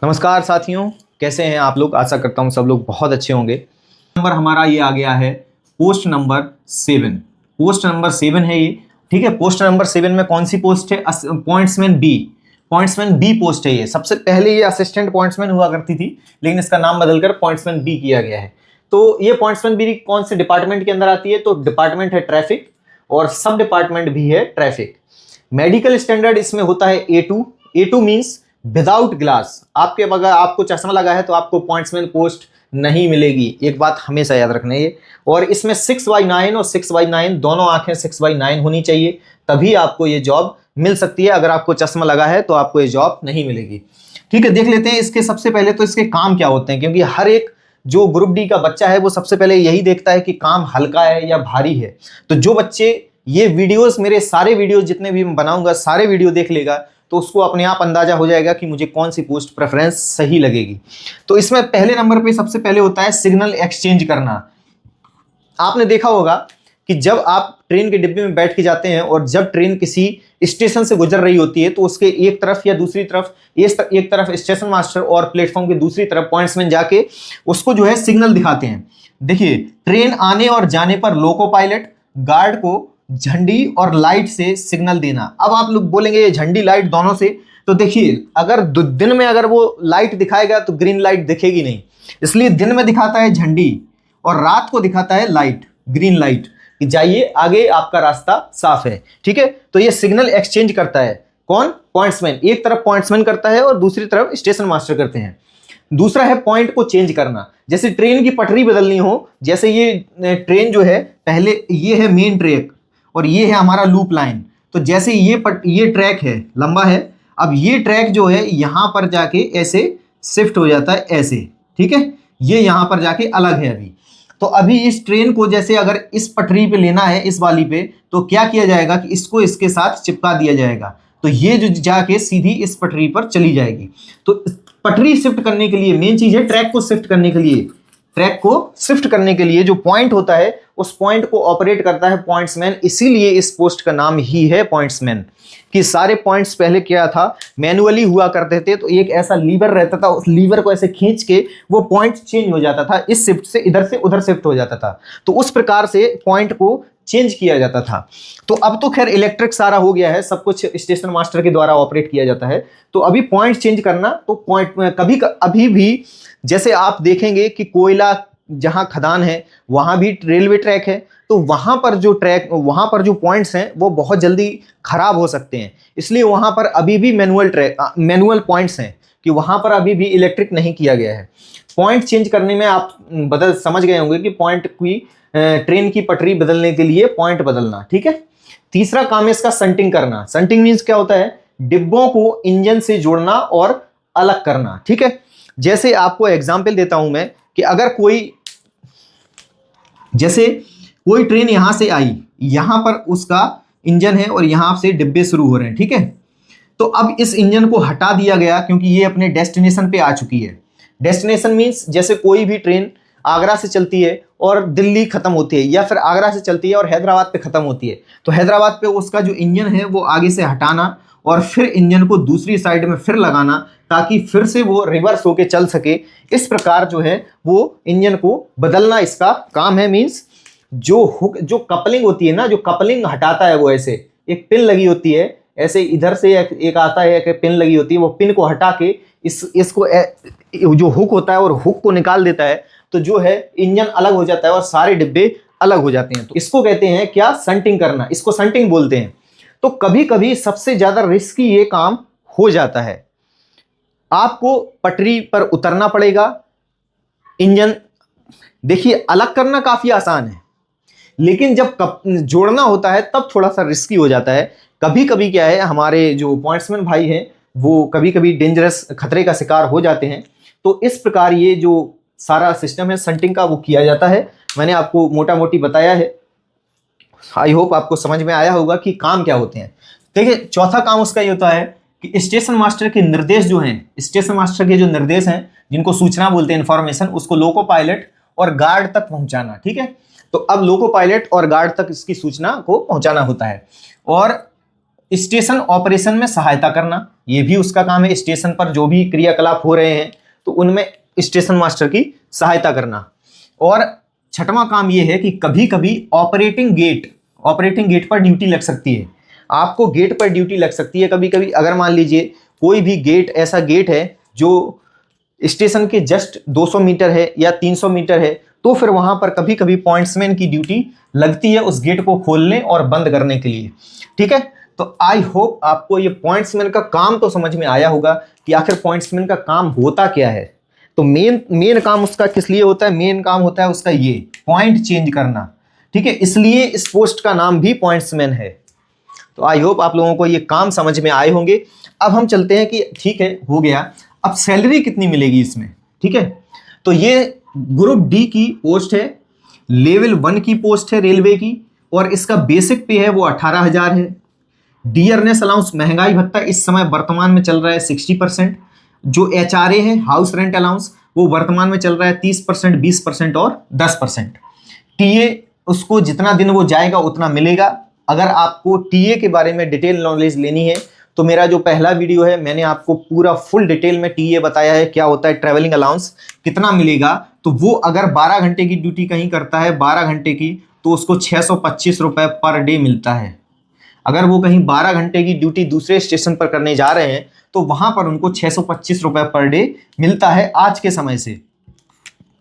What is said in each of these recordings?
नमस्कार साथियों, कैसे हैं आप लोग। आशा करता हूं सब लोग बहुत अच्छे होंगे। नंबर हमारा ये आ गया है पोस्ट नंबर 7। पोस्ट नंबर 7 है ये, ठीक है। पोस्ट नंबर 7 में कौन सी पोस्ट है? Pointsman B. Pointsman B post है ये। सबसे पहले ये असिस्टेंट पॉइंट्समैन हुआ करती थी, लेकिन इसका नाम बदलकर पॉइंट्समैन बी किया गया है। तो ये पॉइंट्समैन बी कौन से डिपार्टमेंट के अंदर आती है? तो डिपार्टमेंट है ट्रैफिक और सब डिपार्टमेंट भी है ट्रैफिक। मेडिकल स्टैंडर्ड इसमें होता है A2। A2 means without glass. आपके अगर आपको चश्मा लगा है तो आपको पॉइंट्समैन पोस्ट नहीं मिलेगी, एक बात हमेशा याद रखना है। और इसमें 6/9 और 6/9 दोनों आंखें 6/9 होनी चाहिए, तभी आपको ये जॉब मिल सकती है। अगर आपको चश्मा लगा है तो आपको ये जॉब नहीं मिलेगी। ठीक है, देख लेते हैं इसके सबसे पहले तो इसके काम क्या होते हैं, क्योंकि हर एक जो ग्रुप डी का बच्चा है वो सबसे पहले यही देखता है कि काम हल्का है या भारी है। तो जो बच्चे ये वीडियोस, मेरे सारे वीडियोस जितने भी मैं बनाऊंगा सारे वीडियो देख लेगा, तो उसको अपने आप अंदाजा हो जाएगा कि मुझे कौन सी पोस्ट प्रेफरेंस सही लगेगी। तो इसमें पहले नंबर पे सबसे पहले होता है सिग्नल एक्सचेंज करना। आपने देखा होगा कि जब आप ट्रेन के डिब्बे में बैठ के जाते हैं और जब ट्रेन किसी स्टेशन से गुजर रही होती है तो उसके एक तरफ या दूसरी तरफ, एक तरफ स्टेशन मास्टर और प्लेटफॉर्म की दूसरी तरफ पॉइंट्समैन जाके उसको जो है सिग्नल दिखाते हैं। देखिए, ट्रेन आने और जाने पर लोको पायलट गार्ड को झंडी और लाइट से सिग्नल देना। अब आप लोग बोलेंगे ये झंडी लाइट दोनों से, तो देखिए अगर दिन में अगर वो लाइट दिखाएगा तो ग्रीन लाइट दिखेगी नहीं, इसलिए दिन में दिखाता है झंडी और रात को दिखाता है लाइट, ग्रीन लाइट, कि जाइए आगे, आपका रास्ता साफ है। ठीक है, तो ये सिग्नल एक्सचेंज करता है कौन? पॉइंट्समैन। एक तरफ पॉइंट्समैन करता है और दूसरी तरफ स्टेशन मास्टर करते हैं। दूसरा है पॉइंट को चेंज करना। जैसे ट्रेन की पटरी बदलनी हो, जैसे ये ट्रेन जो है, पहले ये है मेन ट्रैक और ये है हमारा लूप लाइन। तो जैसे ये ट्रैक है, लंबा है, अब ये ट्रैक जो है यहां पर जाके ऐसे शिफ्ट हो जाता है ऐसे, ठीक है। ये यहां पर जाके अलग है अभी। तो अभी इस ट्रेन को जैसे अगर इस पटरी पे लेना है, इस वाली पे, तो क्या किया जाएगा कि इसको इसके साथ चिपका दिया जाएगा, तो ये जो जाके सीधी इस पटरी पर चली जाएगी। तो पटरी शिफ्ट करने के लिए मेन चीज है, ट्रैक को शिफ्ट करने के लिए, ट्रैक को शिफ्ट करने के लिए जो पॉइंट होता है उस पॉइंट को ऑपरेट करता है पॉइंट्समैन। इसीलिए इस पोस्ट का नाम ही है पॉइंट्समैन। कि सारे पॉइंट्स पहले क्या था, मैनुअली हुआ करते थे, तो एक ऐसा लीवर रहता था, उस लीवर को ऐसे खींच के वो पॉइंट चेंज हो जाता था, इस शिफ्ट से इधर से उधर शिफ्ट हो जाता था। तो उस प्रकार से पॉइंट को चेंज किया जाता था। तो अब तो खैर इलेक्ट्रिक सारा हो गया है, सब कुछ स्टेशन मास्टर के द्वारा ऑपरेट किया जाता है। तो अभी पॉइंट चेंज करना, तो पॉइंट अभी भी जैसे आप देखेंगे कि कोयला जहां खदान है वहां भी रेलवे ट्रैक है, तो वहां पर जो पॉइंट्स हैं वो बहुत जल्दी खराब हो सकते हैं, इसलिए वहां पर अभी भी मैनुअल पॉइंट्स हैं, कि वहां पर अभी भी इलेक्ट्रिक नहीं किया गया है। पॉइंट चेंज करने में आप समझ गए होंगे कि पॉइंट की ट्रेन की पटरी बदलने के लिए पॉइंट बदलना, ठीक है। तीसरा काम है इसका संटिंग करना। संटिंग मीन्स क्या होता है? डिब्बों को इंजन से जोड़ना और अलग करना, ठीक है। जैसे आपको एग्जाम्पल देता हूं मैं कि अगर कोई ट्रेन यहां से आई, यहां पर उसका इंजन है और यहां से डिब्बे शुरू हो रहे हैं, ठीक है। तो अब इस इंजन को हटा दिया गया क्योंकि ये अपने डेस्टिनेशन पे आ चुकी है। डेस्टिनेशन मीन्स जैसे कोई भी ट्रेन आगरा से चलती है और दिल्ली खत्म होती है, या फिर आगरा से चलती है और हैदराबाद पे खत्म होती है, तो हैदराबाद पे उसका जो इंजन है वो आगे से हटाना और फिर इंजन को दूसरी साइड में फिर लगाना, ताकि फिर से वो रिवर्स होके चल सके। इस प्रकार जो है वो इंजन को बदलना इसका काम है। मीन्स जो कपलिंग होती है ना, जो कपलिंग हटाता है, वो ऐसे एक पिन लगी होती है, ऐसे इधर से एक आता है, एक पिन लगी होती है, वो पिन को हटा के इसको जो हुक होता है और हुक को निकाल देता है, तो जो है इंजन अलग हो जाता है और सारे डिब्बे अलग हो जाते हैं। तो इसको कहते हैं क्या? संटिंग करना, इसको संटिंग बोलते हैं। तो कभी कभी सबसे ज्यादा रिस्की ये काम हो जाता है। आपको पटरी पर उतरना पड़ेगा, इंजन देखिए अलग करना काफी आसान है, लेकिन जब जोड़ना होता है तब थोड़ा सा रिस्की हो जाता है। कभी कभी क्या है, हमारे जो पॉइंट्समैन भाई हैं वो कभी कभी डेंजरस खतरे का शिकार हो जाते हैं। तो इस प्रकार ये जो सारा सिस्टम है संटिंग का वो किया जाता है। मैंने आपको मोटा मोटी बताया है, आई होप आपको समझ में आया होगा कि काम क्या होते हैं। देखिए, चौथा काम उसका ये होता है कि स्टेशन मास्टर के निर्देश जो हैं, स्टेशन मास्टर के जो निर्देश हैं जिनको सूचना बोलते हैं, इंफॉर्मेशन, उसको लोको पायलट और गार्ड तक पहुंचाना, ठीक है। तो अब लोको पायलट और गार्ड तक इसकी सूचना को पहुंचाना होता है। और स्टेशन ऑपरेशन में सहायता करना, ये भी उसका काम है। स्टेशन पर जो भी क्रियाकलाप हो रहे हैं तो उनमें स्टेशन मास्टर की सहायता करना। और छठवां काम ये है कि कभी कभी ऑपरेटिंग गेट पर ड्यूटी लग सकती है। आपको गेट पर ड्यूटी लग सकती है कभी कभी। अगर मान लीजिए कोई भी गेट ऐसा गेट है जो स्टेशन के जस्ट 200 मीटर है या 300 मीटर है, तो फिर वहां पर कभी कभी पॉइंट्समैन की ड्यूटी लगती है उस गेट को खोलने और बंद करने के लिए। ठीक है, तो आई होप आपको ये पॉइंट्समैन का काम तो समझ में आया होगा कि आखिर पॉइंट्समैन का काम होता क्या है। तो मेन काम उसका किस लिए होता है? मेन काम होता है उसका ये पॉइंट चेंज करना। ठीक है, इसलिए इस पोस्ट का नाम भी पॉइंट्समैन है। तो आई होप आप लोगों को ये काम समझ में आए होंगे। अब हम चलते हैं कि ठीक है, हो गया, अब सैलरी कितनी मिलेगी इसमें। ठीक है, तो ये ग्रुप डी की पोस्ट है, लेवल 1 की पोस्ट है रेलवे की, और इसका बेसिक पे है वो 18,000 है। डियरनेस अलाउंस, महंगाई भत्ता इस समय वर्तमान में चल रहा है 60%। जो HRA है, हाउस रेंट अलाउंस, वो वर्तमान में चल रहा है 30%, 20% और 10%। टीए, उसको जितना दिन वो जाएगा उतना मिलेगा। अगर आपको टीए के बारे में डिटेल नॉलेज लेनी है तो मेरा जो पहला वीडियो है मैंने आपको पूरा फुल डिटेल में टीए बताया है, क्या होता है ट्रैवलिंग अलाउंस, कितना मिलेगा। तो वो अगर 12 घंटे की ड्यूटी कहीं करता है 12 घंटे की, तो उसको 625 रुपये पर डे मिलता है। अगर वो कहीं 12 घंटे की ड्यूटी दूसरे स्टेशन पर करने जा रहे हैं तो वहां पर उनको 625 रुपये पर डे मिलता है आज के समय से।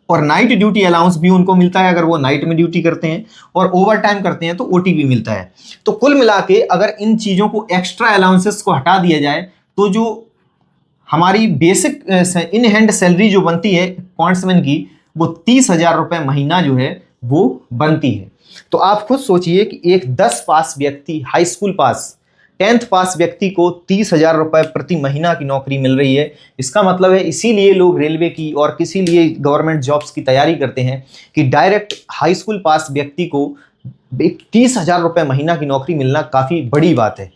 और नाइट ड्यूटी अलाउंस भी उनको मिलता है अगर वो नाइट में ड्यूटी करते हैं, और ओवर टाइम करते हैं तो ओटी भी मिलता है। तो कुल मिला के अगर इन चीज़ों को, एक्स्ट्रा अलाउंसेस को हटा दिया जाए, तो जो हमारी बेसिक इन हैंड सैलरी जो बनती है पॉइंट्समैन की, वो 30,000 रुपये महीना जो है वो बनती है। तो आप खुद सोचिए कि एक 10 पास व्यक्ति, हाई स्कूल पास, 10th पास व्यक्ति को 30,000 रुपये प्रति महीना की नौकरी मिल रही है। इसका मतलब है इसीलिए लोग रेलवे की और किसी लिए गवर्नमेंट जॉब्स की तैयारी करते हैं कि डायरेक्ट हाई स्कूल पास व्यक्ति को 30,000 रुपये महीना की नौकरी मिलना काफ़ी बड़ी बात है।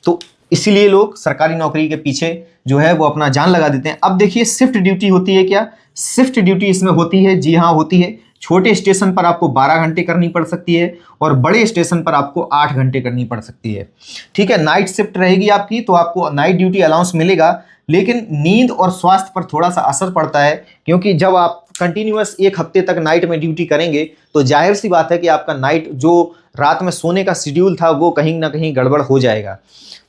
तो इसीलिए लोग सरकारी नौकरी के पीछे जो है वो अपना जान लगा देते हैं। अब देखिए शिफ्ट ड्यूटी होती है क्या? शिफ्ट ड्यूटी इसमें होती है, जी हाँ होती है। छोटे स्टेशन पर आपको 12 घंटे करनी पड़ सकती है और बड़े स्टेशन पर आपको 8 घंटे करनी पड़ सकती है। ठीक है, नाइट शिफ्ट रहेगी आपकी तो आपको नाइट ड्यूटी अलाउंस मिलेगा, लेकिन नींद और स्वास्थ्य पर थोड़ा सा असर पड़ता है, क्योंकि जब आप कंटिन्यूअस 1 हफ्ते तक नाइट में ड्यूटी करेंगे तो जाहिर सी बात है कि आपका नाइट जो रात में सोने का शेड्यूल था वो कहीं ना कहीं गड़बड़ हो जाएगा।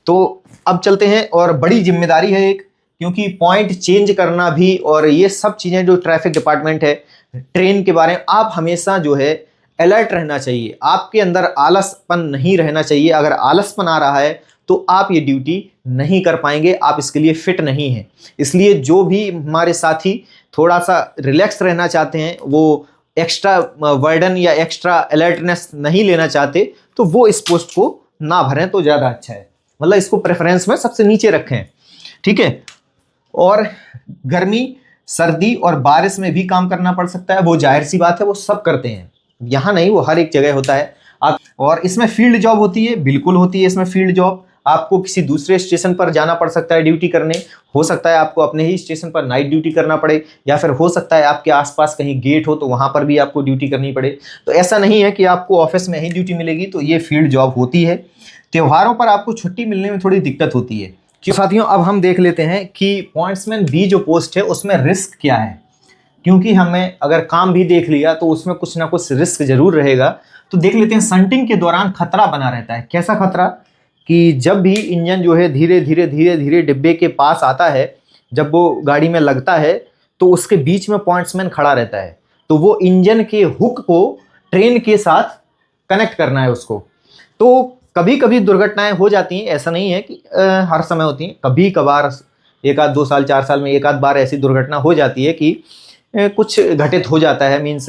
तो अब चलते हैं, और बड़ी जिम्मेदारी है एक, क्योंकि पॉइंट चेंज करना भी और ये सब चीज़ें जो ट्रैफिक डिपार्टमेंट है, ट्रेन के बारे में आप हमेशा जो है अलर्ट रहना चाहिए। आपके अंदर आलसपन नहीं रहना चाहिए। अगर आलसपन आ रहा है तो आप ये ड्यूटी नहीं कर पाएंगे, आप इसके लिए फिट नहीं हैं। इसलिए जो भी हमारे साथी थोड़ा सा रिलैक्स रहना चाहते हैं, वो एक्स्ट्रा वर्डन या एक्स्ट्रा अलर्टनेस नहीं लेना चाहते, तो वो इस पोस्ट को ना भरें तो ज़्यादा अच्छा है। मतलब इसको प्रेफरेंस में सबसे नीचे रखें। ठीक है, और गर्मी, सर्दी और बारिश में भी काम करना पड़ सकता है, वो जाहिर सी बात है, वो सब करते हैं, यहाँ नहीं, वो हर एक जगह होता है। आप, और इसमें फील्ड जॉब होती है, बिल्कुल होती है इसमें फील्ड जॉब। आपको किसी दूसरे स्टेशन पर जाना पड़ सकता है ड्यूटी करने, हो सकता है आपको अपने ही स्टेशन पर नाइट ड्यूटी करना पड़े, या फिर हो सकता है आपके आसपास कहीं गेट हो तो वहाँ पर भी आपको ड्यूटी करनी पड़े। तो ऐसा नहीं है कि आपको ऑफिस में ही ड्यूटी मिलेगी, तो ये फील्ड जॉब होती है। त्योहारों पर आपको छुट्टी मिलने में थोड़ी दिक्कत होती है। क्यों साथियों, अब हम देख लेते हैं कि पॉइंट्समैन बी जो पोस्ट है उसमें रिस्क क्या है, क्योंकि हमें अगर काम भी देख लिया तो उसमें कुछ ना कुछ रिस्क जरूर रहेगा। तो देख लेते हैं, शंटिंग के दौरान खतरा बना रहता है। कैसा खतरा? कि जब भी इंजन जो है धीरे धीरे डिब्बे के पास आता है, जब वो गाड़ी में लगता है तो उसके बीच में पॉइंट्समैन खड़ा रहता है, तो वो इंजन के हुक को ट्रेन के साथ कनेक्ट करना है उसको। तो कभी कभी दुर्घटनाएं हो जाती हैं, ऐसा नहीं है कि हर समय होती हैं, कभी कभार 1 आध 2 साल 4 साल में 1 आध बार ऐसी दुर्घटना हो जाती है कि कुछ घटित हो जाता है। मीन्स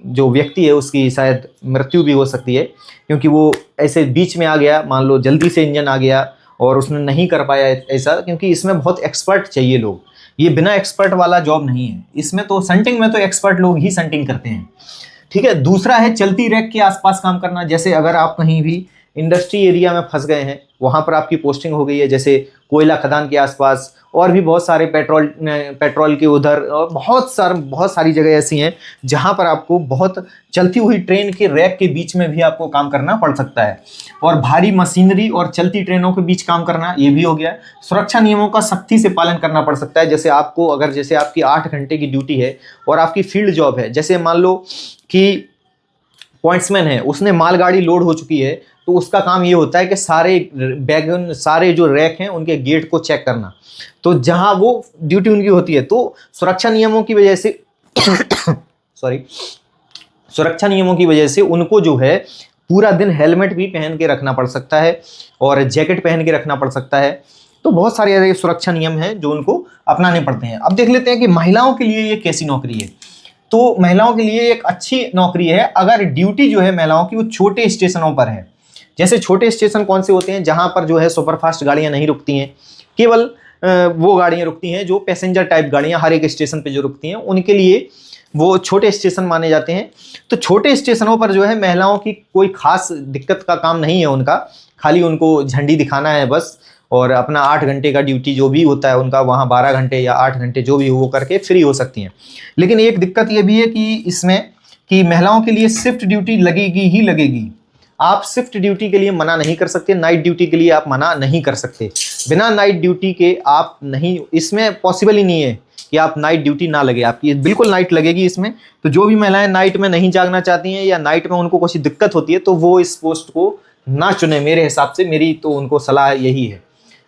जो व्यक्ति है उसकी शायद मृत्यु भी हो सकती है, क्योंकि वो ऐसे बीच में आ गया, मान लो जल्दी से इंजन आ गया और उसने नहीं कर पाया ऐसा, क्योंकि इसमें बहुत एक्सपर्ट चाहिए लोग, ये बिना एक्सपर्ट वाला जॉब नहीं है। इसमें तो शंटिंग में तो एक्सपर्ट लोग ही शंटिंग करते हैं। ठीक है, दूसरा है चलती रैक के आसपास काम करना। जैसे अगर आप कहीं भी इंडस्ट्री एरिया में फंस गए हैं, वहाँ पर आपकी पोस्टिंग हो गई है, जैसे कोयला खदान के आसपास, और भी बहुत सारे पेट्रोल के उधर, और बहुत सारी जगह ऐसी हैं जहाँ पर आपको बहुत चलती हुई ट्रेन के रैक के बीच में भी आपको काम करना पड़ सकता है, और भारी मशीनरी और चलती ट्रेनों के बीच काम करना, ये भी हो गया। सुरक्षा नियमों का सख्ती से पालन करना पड़ सकता है, जैसे आपको अगर जैसे आपकी 8 घंटे की ड्यूटी है और आपकी फील्ड जॉब है, जैसे मान लो कि पॉइंट्समैन है, उसने मालगाड़ी लोड हो चुकी है, तो उसका काम ये होता है कि सारे बैगन, सारे जो रैक हैं उनके गेट को चेक करना, तो जहां वो ड्यूटी उनकी होती है। तो सुरक्षा नियमों की वजह से सुरक्षा नियमों की वजह से उनको जो है पूरा दिन हेलमेट भी पहन के रखना पड़ सकता है और जैकेट पहन के रखना पड़ सकता है। तो बहुत सारे ऐसे सुरक्षा नियम हैं जो उनको अपनाने पड़ते हैं। अब देख लेते हैं कि महिलाओं के लिए ये कैसी नौकरी है। तो महिलाओं के लिए एक अच्छी नौकरी है अगर ड्यूटी जो है महिलाओं की वो छोटे स्टेशनों पर है। जैसे छोटे स्टेशन कौन से होते हैं, जहां पर जो है सुपरफास्ट गाड़ियां नहीं रुकती हैं, केवल वो गाड़ियां रुकती हैं जो पैसेंजर टाइप गाड़ियां हर एक स्टेशन पे जो रुकती हैं, उनके लिए वो छोटे स्टेशन माने जाते हैं। तो छोटे स्टेशनों पर जो है महिलाओं की कोई खास दिक्कत का काम नहीं है उनका, खाली उनको झंडी दिखाना है बस, और अपना 8 घंटे का ड्यूटी जो भी होता है उनका, वहाँ 12 घंटे या 8 घंटे जो भी हो वो करके फ्री हो सकती हैं। लेकिन एक दिक्कत ये भी है कि इसमें कि महिलाओं के लिए शिफ्ट ड्यूटी लगेगी ही लगेगी। आप शिफ्ट ड्यूटी के लिए मना नहीं कर सकते, नाइट ड्यूटी के लिए आप मना नहीं कर सकते। बिना नाइट ड्यूटी के आप नहीं, इसमें पॉसिबल ही नहीं है कि आप नाइट ड्यूटी ना लगे आपकी, बिल्कुल नाइट लगेगी इसमें। तो जो भी महिलाएं नाइट में नहीं जागना चाहती हैं या नाइट में उनको कुछ दिक्कत होती है तो वो इस पोस्ट को ना चुने, मेरे हिसाब से, मेरी तो उनको सलाह यही है।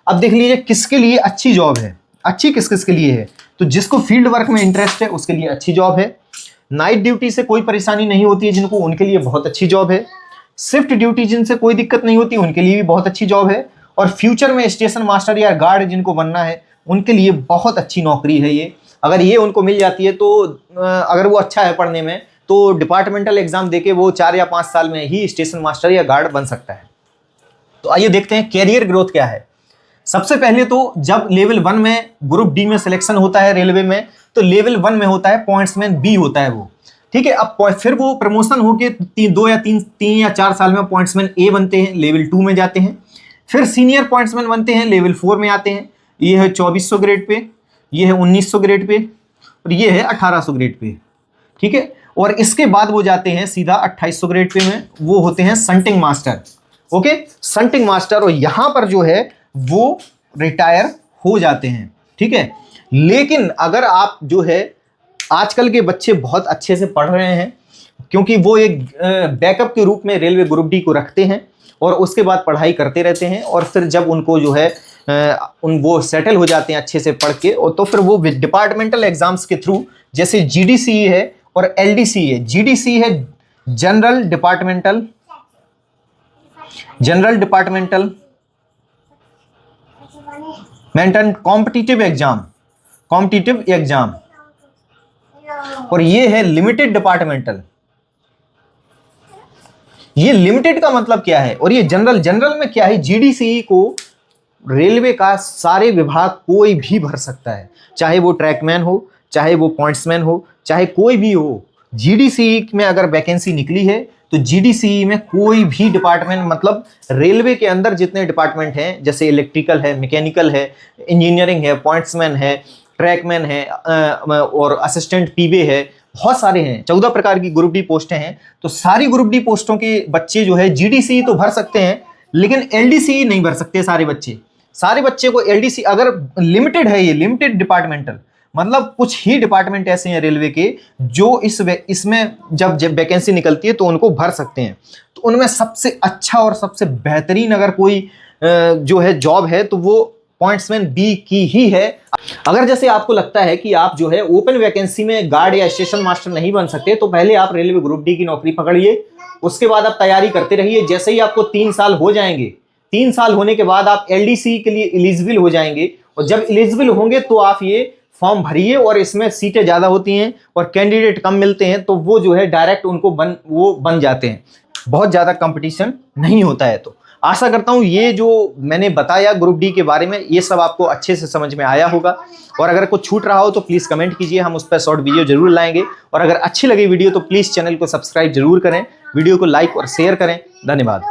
अब देख लीजिए किसके लिए अच्छी जॉब है, अच्छी किस किस के लिए है। तो जिसको फील्ड वर्क में इंटरेस्ट है उसके लिए अच्छी जॉब है। नाइट ड्यूटी से कोई परेशानी नहीं होती है जिनको, उनके लिए बहुत अच्छी जॉब है। शिफ्ट ड्यूटी जिनसे कोई दिक्कत नहीं होती उनके लिए भी बहुत अच्छी जॉब है। और फ्यूचर में स्टेशन मास्टर या गार्ड जिनको बनना है उनके लिए बहुत अच्छी नौकरी है ये। अगर ये उनको मिल जाती है तो अगर वो अच्छा है पढ़ने में तो डिपार्टमेंटल एग्जाम देके वो 4 या 5 साल में ही स्टेशन मास्टर या गार्ड बन सकता है। तो आइए देखते हैं कैरियर ग्रोथ क्या है। सबसे पहले तो जब लेवल 1 में ग्रुप डी में सिलेक्शन होता है रेलवे में, तो लेवल 1 में होता है पॉइंट्समैन बी होता है वो, ठीक है। अब फिर वो प्रमोशन होके 3 या 4 साल में पॉइंट्समैन ए बनते हैं, लेवल 2 में जाते हैं। फिर सीनियर पॉइंट्समैन बनते हैं, लेवल 4 में आते हैं। ये है 2400 ग्रेड पे, ये है 1900 ग्रेड पे, और ये है 1800 ग्रेड पे, ठीक है। और इसके बाद वो जाते हैं सीधा 2800 ग्रेड पे में, वो होते हैं shunting master, okay, shunting master. और यहां पर जो है वो रिटायर हो जाते हैं, ठीक है। लेकिन अगर आप जो है, आजकल के बच्चे बहुत अच्छे से पढ़ रहे हैं क्योंकि वो एक बैकअप के रूप में रेलवे ग्रुप डी को रखते हैं और उसके बाद पढ़ाई करते रहते हैं, और फिर जब उनको जो है वो सेटल हो जाते हैं अच्छे से पढ़ के, और तो फिर वो डिपार्टमेंटल एग्जाम्स के थ्रू, जैसे जीडीसी है और एलडीसी है। जीडीसी है general departmental maintain competitive exam, और ये है लिमिटेड डिपार्टमेंटल। ये लिमिटेड का मतलब क्या है और ये जनरल में क्या है, जीडीसी को रेलवे का सारे विभाग कोई भी भर सकता है, चाहे वो ट्रैकमैन हो, चाहे वो पॉइंट्समैन हो, चाहे कोई भी हो। जीडीसी में अगर वैकेंसी निकली है तो जीडीसी में कोई भी डिपार्टमेंट, मतलब रेलवे के अंदर जितने डिपार्टमेंट हैं, जैसे इलेक्ट्रिकल है, मैकेनिकल है, इंजीनियरिंग है, पॉइंट्समैन है, ट्रैकमैन है, और असिस्टेंट पीबे है, बहुत सारे हैं, 14 प्रकार की ग्रुप डी पोस्टें हैं। तो सारी ग्रुप डी पोस्टों के बच्चे जो है जीडीसी तो भर सकते हैं, लेकिन एलडीसी नहीं भर सकते सारे बच्चे को एलडीसी, अगर लिमिटेड है, ये लिमिटेड डिपार्टमेंटल, मतलब कुछ ही डिपार्टमेंट ऐसे हैं रेलवे के जो इसमें जब वैकेंसी निकलती है तो उनको भर सकते हैं। तो उनमें सबसे अच्छा और सबसे बेहतरीन अगर कोई जो है जॉब है तो वो पॉइंट्समैन बी की ही है। अगर जैसे आपको लगता है कि आप जो है ओपन वैकेंसी में गार्ड या स्टेशन मास्टर नहीं बन सकते, तो पहले आप रेलवे ग्रुप डी की नौकरी पकड़िए, उसके बाद आप तैयारी करते रहिए। जैसे ही आपको 3 साल हो जाएंगे, 3 साल होने के बाद आप एलडीसी के लिए एलिजिबल हो जाएंगे, और जब एलिजिबल होंगे तो आप ये फॉर्म भरिए, और इसमें सीटें ज़्यादा होती हैं और कैंडिडेट कम मिलते हैं, तो वो जो है डायरेक्ट उनको बन जाते हैं, बहुत ज़्यादा कंपटीशन नहीं होता है। तो आशा करता हूँ ये जो मैंने बताया ग्रुप डी के बारे में, ये सब आपको अच्छे से समझ में आया होगा। और अगर कुछ छूट रहा हो तो प्लीज़ कमेंट कीजिए, हम उस पर शॉर्ट वीडियो जरूर लाएंगे। और अगर अच्छी लगी वीडियो तो प्लीज़ चैनल को सब्सक्राइब जरूर करें, वीडियो को लाइक और शेयर करें। धन्यवाद।